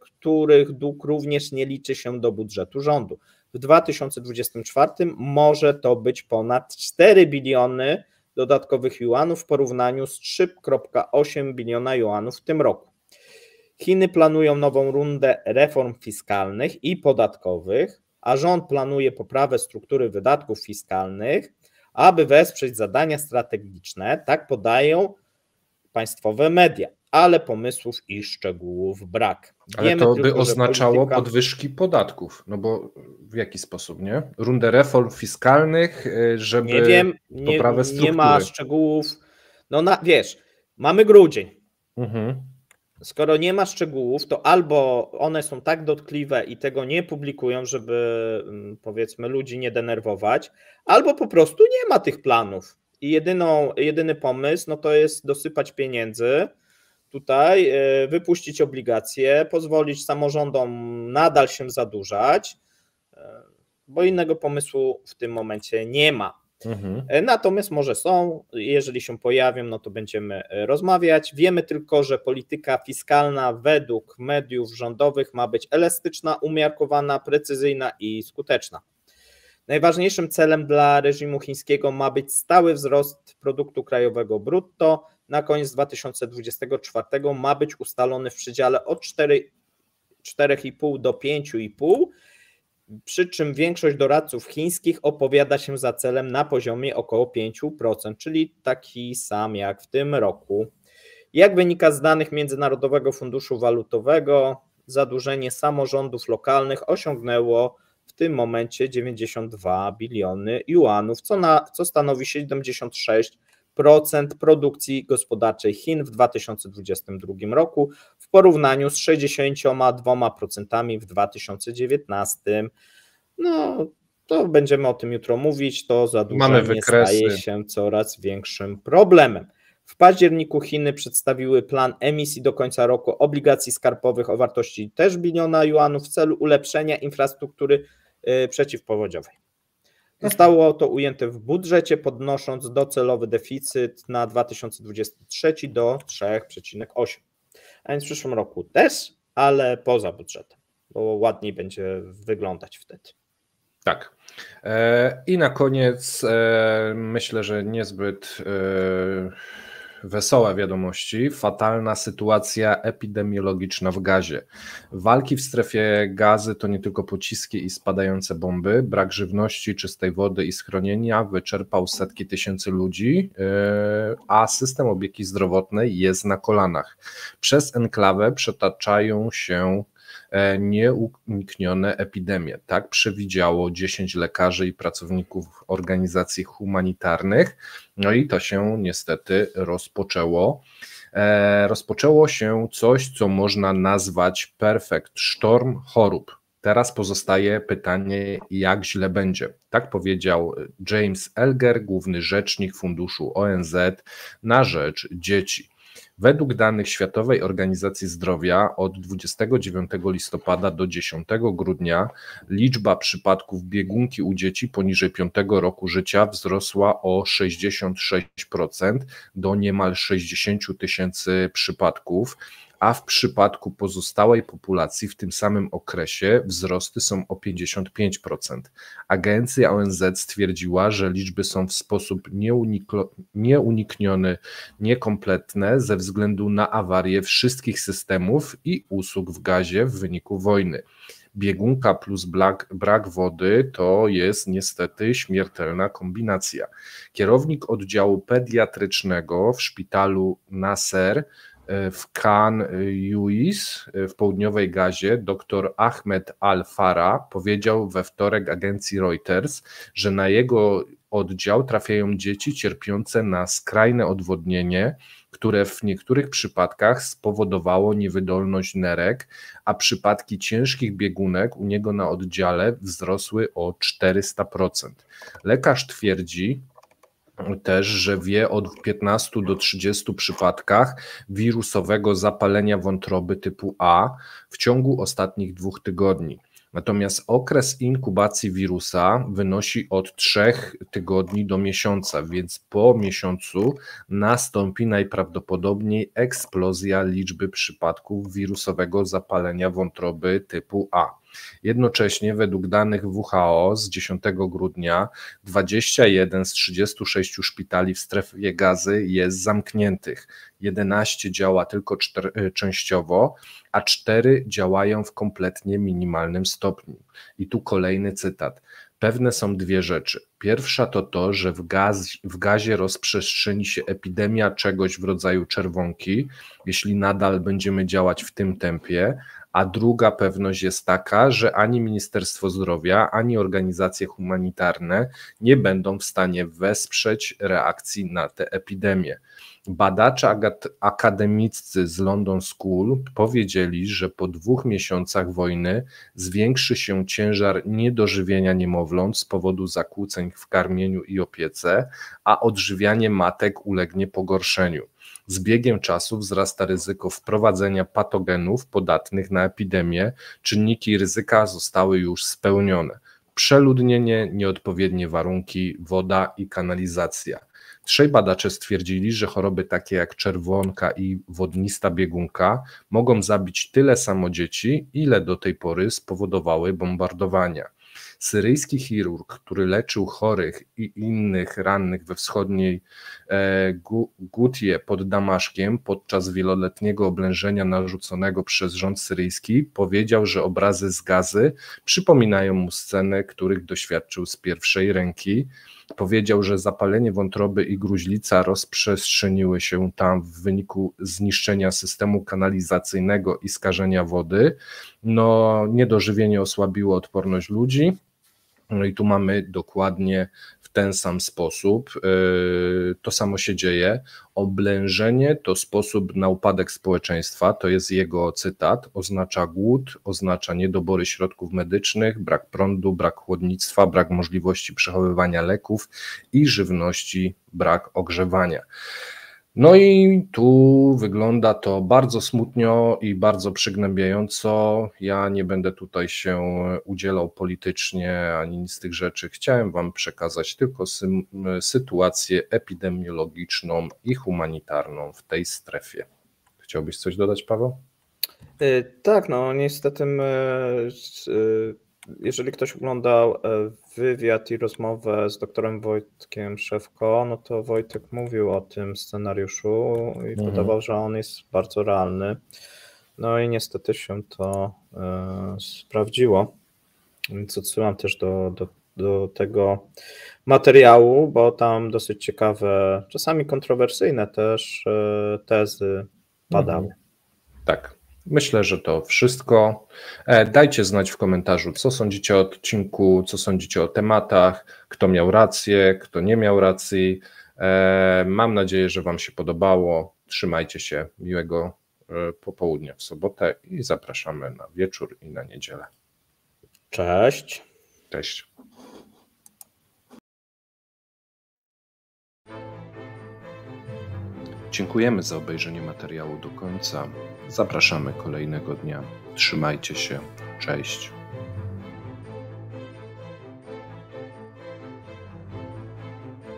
których dług również nie liczy się do budżetu rządu. W 2024 może to być ponad 4 biliony dodatkowych juanów w porównaniu z 3,8 biliona juanów w tym roku. Chiny planują nową rundę reform fiskalnych i podatkowych, a rząd planuje poprawę struktury wydatków fiskalnych, aby wesprzeć zadania strategiczne, tak podają państwowe media, ale pomysłów i szczegółów brak. Ale to by oznaczało podwyżki podatków, no bo w jaki sposób, nie? Rundę reform fiskalnych, żeby nie wiem, poprawę struktury. Nie ma szczegółów, no wiesz, Mamy grudzień. Skoro nie ma szczegółów, to albo one są tak dotkliwe i tego nie publikują, żeby powiedzmy ludzi nie denerwować, albo po prostu nie ma tych planów. I jedyny pomysł no to jest dosypać pieniędzy tutaj, wypuścić obligacje, pozwolić samorządom nadal się zadłużać, bo innego pomysłu w tym momencie nie ma. Natomiast może są, jeżeli się pojawią, no to będziemy rozmawiać. Wiemy tylko, że polityka fiskalna według mediów rządowych ma być elastyczna, umiarkowana, precyzyjna i skuteczna. Najważniejszym celem dla reżimu chińskiego ma być stały wzrost produktu krajowego brutto. Na koniec 2024 ma być ustalony w przedziale od 4,5 do 5,5, przy czym większość doradców chińskich opowiada się za celem na poziomie około 5%, czyli taki sam jak w tym roku. Jak wynika z danych Międzynarodowego Funduszu Walutowego, zadłużenie samorządów lokalnych osiągnęło w tym momencie 92 biliony juanów, co stanowi 76% produkcji gospodarczej Chin w 2022 roku w porównaniu z 62% w 2019. No, to będziemy o tym jutro mówić, to zadłużenie staje się coraz większym problemem. W październiku Chiny przedstawiły plan emisji do końca roku obligacji skarbowych o wartości też biliona juanów w celu ulepszenia infrastruktury przeciwpowodziowej. Zostało to ujęte w budżecie, podnosząc docelowy deficyt na 2023 do 3,8. A więc w przyszłym roku też, ale poza budżetem, bo ładniej będzie wyglądać wtedy. Tak. I na koniec myślę, że niezbyt wesołe wiadomości. Fatalna sytuacja epidemiologiczna w Gazie. Walki w strefie Gazy to nie tylko pociski i spadające bomby. Brak żywności, czystej wody i schronienia wyczerpał setki tysięcy ludzi, a system opieki zdrowotnej jest na kolanach. Przez enklawę przetaczają się nieuniknione epidemie. Tak przewidziało 10 lekarzy i pracowników organizacji humanitarnych. No i to się niestety rozpoczęło. Rozpoczęło się coś, co można nazwać perfekt sztorm chorób. Teraz pozostaje pytanie, jak źle będzie. Tak powiedział James Elger, główny rzecznik Funduszu ONZ na rzecz dzieci. Według danych Światowej Organizacji Zdrowia od 29 listopada do 10 grudnia liczba przypadków biegunki u dzieci poniżej 5 roku życia wzrosła o 66% do niemal 60 000 przypadków, a w przypadku pozostałej populacji w tym samym okresie wzrosty są o 55%. Agencja ONZ stwierdziła, że liczby są w sposób nieunikniony niekompletne ze względu na awarię wszystkich systemów i usług w Gazie w wyniku wojny. Biegunka plus brak wody to jest niestety śmiertelna kombinacja. Kierownik oddziału pediatrycznego w szpitalu Nasser w Khan Yunis w południowej Gazie dr Ahmed Al-Farah powiedział we wtorek agencji Reuters, że na jego oddział trafiają dzieci cierpiące na skrajne odwodnienie, które w niektórych przypadkach spowodowało niewydolność nerek, a przypadki ciężkich biegunek u niego na oddziale wzrosły o 400%. Lekarz twierdzi też, że wie o 15 do 30 przypadkach wirusowego zapalenia wątroby typu A w ciągu ostatnich 2 tygodni. Natomiast okres inkubacji wirusa wynosi od 3 tygodni do miesiąca, więc po miesiącu nastąpi najprawdopodobniej eksplozja liczby przypadków wirusowego zapalenia wątroby typu A. Jednocześnie według danych WHO z 10 grudnia 21 z 36 szpitali w strefie Gazy jest zamkniętych, 11 działa tylko częściowo, a 4 działają w kompletnie minimalnym stopniu. I tu kolejny cytat. Pewne są 2 rzeczy. Pierwsza to to, że w Gazie rozprzestrzeni się epidemia czegoś w rodzaju czerwonki, jeśli nadal będziemy działać w tym tempie, a druga pewność jest taka, że ani Ministerstwo Zdrowia, ani organizacje humanitarne nie będą w stanie wesprzeć reakcji na tę epidemię. Badacze akademiccy z London School powiedzieli, że po 2 miesiącach wojny zwiększy się ciężar niedożywienia niemowląt z powodu zakłóceń w karmieniu i opiece, a odżywianie matek ulegnie pogorszeniu. Z biegiem czasu wzrasta ryzyko wprowadzenia patogenów podatnych na epidemię. Czynniki ryzyka zostały już spełnione. Przeludnienie, nieodpowiednie warunki, woda i kanalizacja. 3 badacze stwierdzili, że choroby takie jak czerwonka i wodnista biegunka mogą zabić tyle samo dzieci, ile do tej pory spowodowały bombardowania. Syryjski chirurg, który leczył chorych i innych rannych we wschodniej Gutie pod Damaszkiem podczas wieloletniego oblężenia narzuconego przez rząd syryjski, powiedział, że obrazy z Gazy przypominają mu sceny, których doświadczył z pierwszej ręki. Powiedział, że zapalenie wątroby i gruźlica rozprzestrzeniły się tam w wyniku zniszczenia systemu kanalizacyjnego i skażenia wody. Niedożywienie osłabiło odporność ludzi. No i tu mamy dokładnie w ten sam sposób, to samo się dzieje. Oblężenie to sposób na upadek społeczeństwa, to jest jego cytat, oznacza głód, oznacza niedobory środków medycznych, brak prądu, brak chłodnictwa, brak możliwości przechowywania leków i żywności, brak ogrzewania. No i tu wygląda to bardzo smutno i bardzo przygnębiająco. Ja nie będę tutaj się udzielał politycznie ani nic z tych rzeczy. Chciałem Wam przekazać tylko sytuację epidemiologiczną i humanitarną w tej strefie. Chciałbyś coś dodać, Paweł? Tak, niestety jeżeli ktoś oglądał wywiad i rozmowę z doktorem Wojtkiem Szewko, no to Wojtek mówił o tym scenariuszu i podawał, że on jest bardzo realny. No i niestety się to sprawdziło. Więc odsyłam też do tego materiału, bo tam dosyć ciekawe, czasami kontrowersyjne też tezy padały. Tak. Myślę, że to wszystko. Dajcie znać w komentarzu, co sądzicie o odcinku, co sądzicie o tematach, kto miał rację, kto nie miał racji. Mam nadzieję, że Wam się podobało. Trzymajcie się. Miłego popołudnia w sobotę i zapraszamy na wieczór i na niedzielę. Cześć. Cześć. Dziękujemy za obejrzenie materiału do końca. Zapraszamy kolejnego dnia. Trzymajcie się. Cześć.